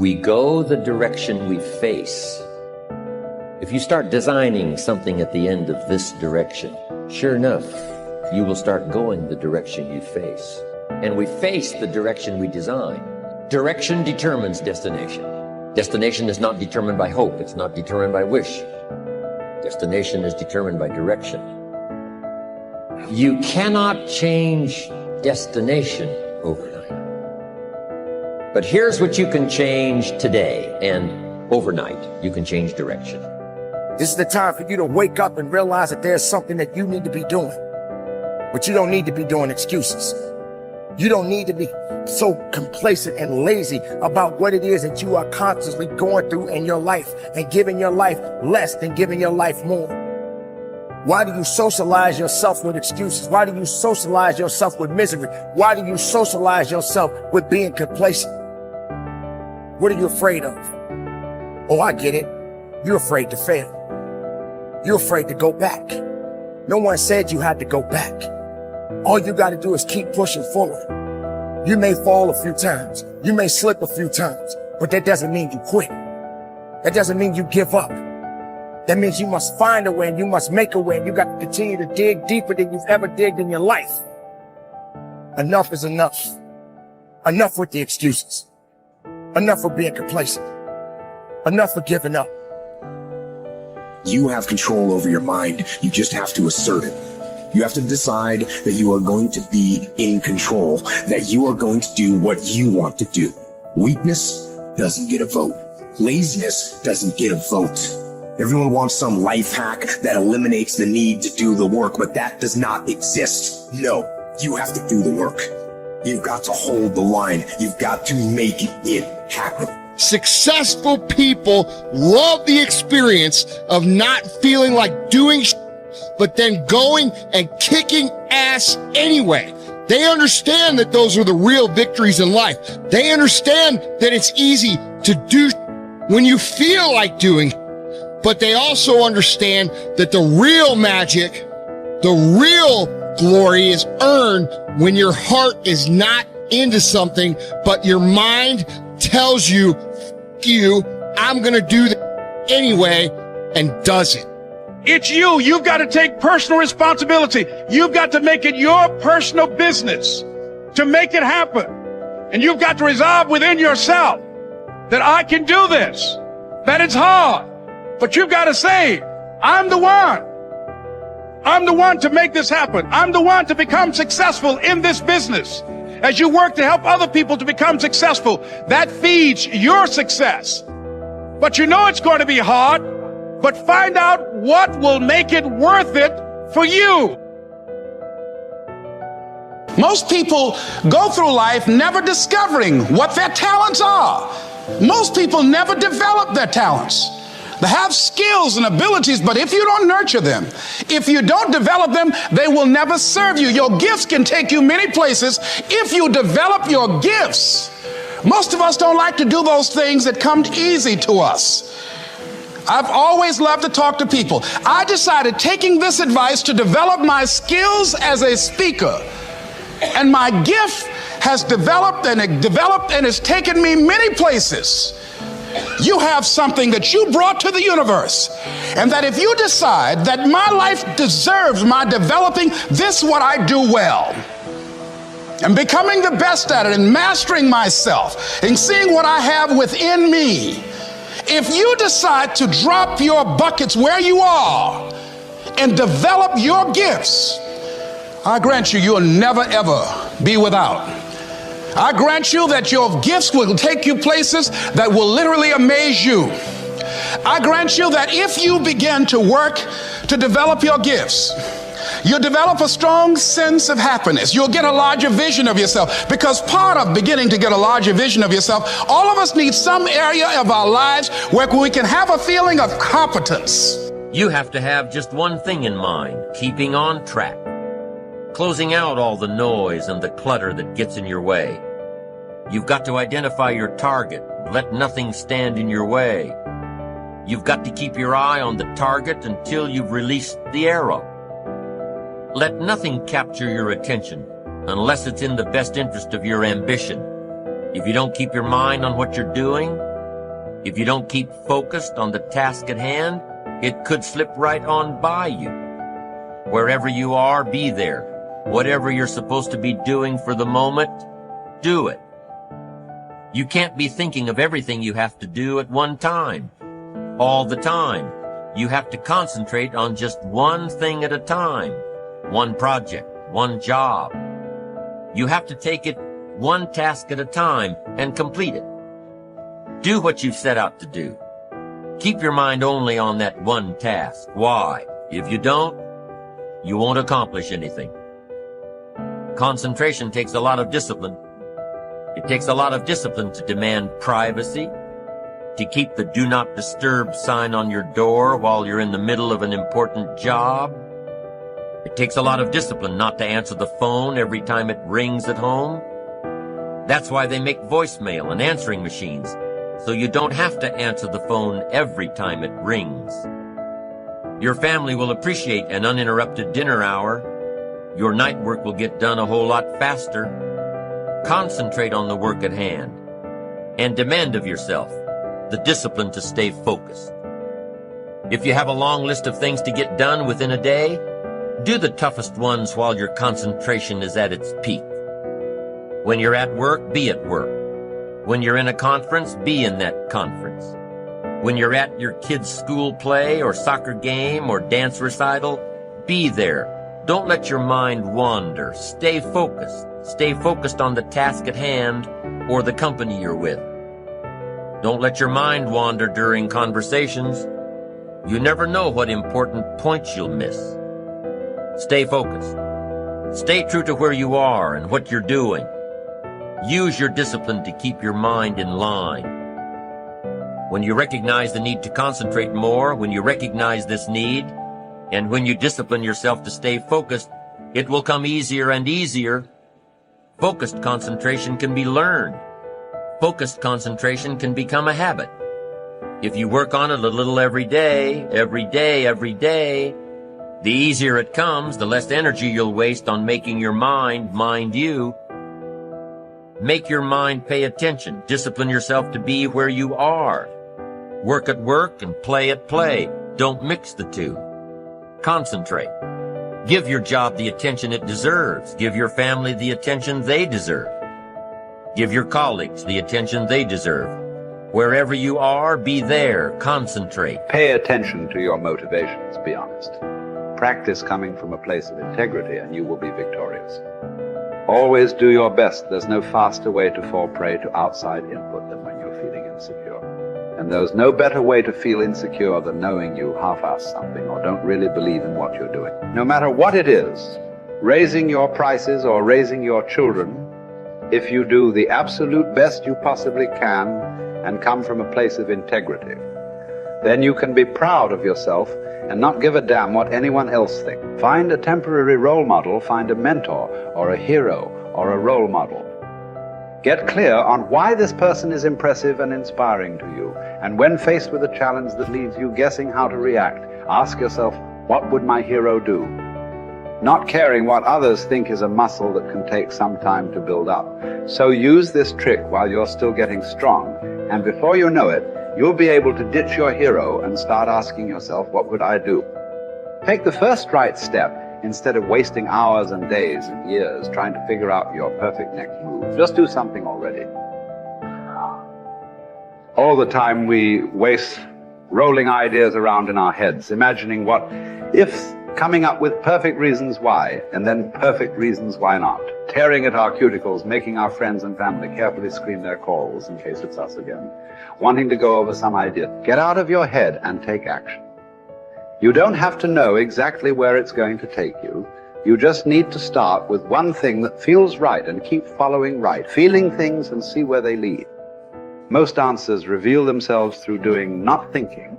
We go the direction we face. If you start designing something at the end of this direction, sure enough, you will start going the direction you face. And we face the direction we design. Direction determines destination. Destination is not determined by hope. It's not determined by wish. Destination is determined by direction. You cannot change destination overnight. But here's what you can change today, and overnight, you can change direction. This is the time for you to wake up and realize that there's something that you need to be doing. But you don't need to be doing excuses. You don't need to be so complacent and lazy about what it is that you are constantly going through in your life and giving your life less than giving your life more. Why do you socialize yourself with excuses? Why do you socialize yourself with misery? Why do you socialize yourself with being complacent? What are you afraid of? Oh, I get it. You're afraid to fail. You're afraid to go back. No one said you had to go back. All you got to do is keep pushing forward. You may fall a few times. You may slip a few times, but that doesn't mean you quit. That doesn't mean you give up. That means you must find a way and you must make a way. And you got to continue to dig deeper than you've ever digged in your life. Enough is enough. Enough with the excuses. Enough for being complacent. Enough for giving up. You have control over your mind. You just have to assert it. You have to decide that you are going to be in control, that you are going to do what you want to do. Weakness doesn't get a vote. Laziness doesn't get a vote. Everyone wants some life hack that eliminates the need to do the work, but that does not exist. No, you have to do the work. You've got to hold the line. You've got to make it happen. Successful people love the experience of not feeling like doing but then going and kicking ass anyway. They understand that those are the real victories in life. They understand that it's easy to do when you feel like doing, but they also understand that the real magic, the real glory is earned when your heart is not into something, but your mind tells you, F you, I'm gonna do that anyway, and does it. It's you. You've got to take personal responsibility. You've got to make it your personal business to make it happen. And you've got to resolve within yourself that I can do this, that it's hard, but you've got to say, I'm the one. I'm the one to make this happen. I'm the one to become successful in this business. As you work to help other people to become successful, that feeds your success. But you know it's going to be hard. But find out what will make it worth it for you. Most people go through life never discovering what their talents are. Most people never develop their talents. They have skills and abilities, but if you don't nurture them, if you don't develop them, they will never serve you. Your gifts can take you many places if you develop your gifts. Most of us don't like to do those things that come easy to us. I've always loved to talk to people. I decided, taking this advice, to develop my skills as a speaker. And my gift has developed and it's taken me many places. You have something that you brought to the universe. And that if you decide that my life deserves my developing this, what I do well, and becoming the best at it and mastering myself and seeing what I have within me, if you decide to drop your buckets where you are and develop your gifts, I grant you, you'll never ever be without. I grant you that your gifts will take you places that will literally amaze you. I grant you that if you begin to work to develop your gifts, you'll develop a strong sense of happiness. You'll get a larger vision of yourself, because part of beginning to get a larger vision of yourself, all of us need some area of our lives where we can have a feeling of competence. You have to have just one thing in mind: keeping on track. Closing out all the noise and the clutter that gets in your way. You've got to identify your target. Let nothing stand in your way. You've got to keep your eye on the target until you've released the arrow. Let nothing capture your attention unless it's in the best interest of your ambition. If you don't keep your mind on what you're doing, If you don't keep focused on the task at hand, it could slip right on by you. Wherever you are, be there. Whatever you're supposed to be doing for the moment, do it. You can't be thinking of everything you have to do at one time, all the time. You have to concentrate on just one thing at a time, one project, one job. You have to take it one task at a time and complete it. Do what you've set out to do. Keep your mind only on that one task. Why? If you don't, you won't accomplish anything. Concentration takes a lot of discipline. It takes a lot of discipline to demand privacy, to keep the do not disturb sign on your door while you're in the middle of an important job. It takes a lot of discipline not to answer the phone every time it rings at home. That's why they make voicemail and answering machines, so you don't have to answer the phone every time it rings. Your family will appreciate an uninterrupted dinner hour. Your night work will get done a whole lot faster. Concentrate on the work at hand and demand of yourself the discipline to stay focused. If you have a long list of things to get done within a day, do the toughest ones while your concentration is at its peak. When you're at work, be at work. When you're in a conference, be in that conference. When you're at your kid's school play or soccer game or dance recital, be there. Don't let your mind wander. Stay focused. Stay focused on the task at hand or the company you're with. Don't let your mind wander during conversations. You never know what important points you'll miss. Stay focused. Stay true to where you are and what you're doing. Use your discipline to keep your mind in line. When you recognize the need to concentrate more, when you recognize this need, and when you discipline yourself to stay focused, it will come easier and easier. Focused concentration can be learned. Focused concentration can become a habit. If you work on it a little every day, the easier it comes, the less energy you'll waste on making your mind you. Make your mind pay attention. Discipline yourself to be where you are. Work at work and play at play. Don't mix the two. Concentrate. Give your job the attention it deserves. Give your family the attention they deserve. Give your colleagues the attention they deserve. Wherever you are, be there. Concentrate. Pay attention to your motivations, be honest. Practice coming from a place of integrity and you will be victorious. Always do your best. There's no faster way to fall prey to outside input than when you're feeling insecure. And there's no better way to feel insecure than knowing you half-ass something or don't really believe in what you're doing. No matter what it is, raising your prices or raising your children, if you do the absolute best you possibly can and come from a place of integrity, then you can be proud of yourself and not give a damn what anyone else thinks. Find a temporary role model, find a mentor or a hero or a role model. Get clear on why this person is impressive and inspiring to you. And when faced with a challenge that leaves you guessing how to react, ask yourself, what would my hero do? Not caring what others think is a muscle that can take some time to build up. So use this trick while you're still getting strong, and before you know it, you'll be able to ditch your hero and start asking yourself, what would I do? Take the first right step instead of wasting hours and days and years trying to figure out your perfect next move. Just do something already. All the time we waste rolling ideas around in our heads, imagining what if, coming up with perfect reasons why, and then perfect reasons why not. Tearing at our cuticles, making our friends and family carefully screen their calls in case it's us again. Wanting to go over some idea. Get out of your head and take action. You don't have to know exactly where it's going to take you. You just need to start with one thing that feels right and keep following right, feeling things and see where they lead. Most answers reveal themselves through doing, not thinking,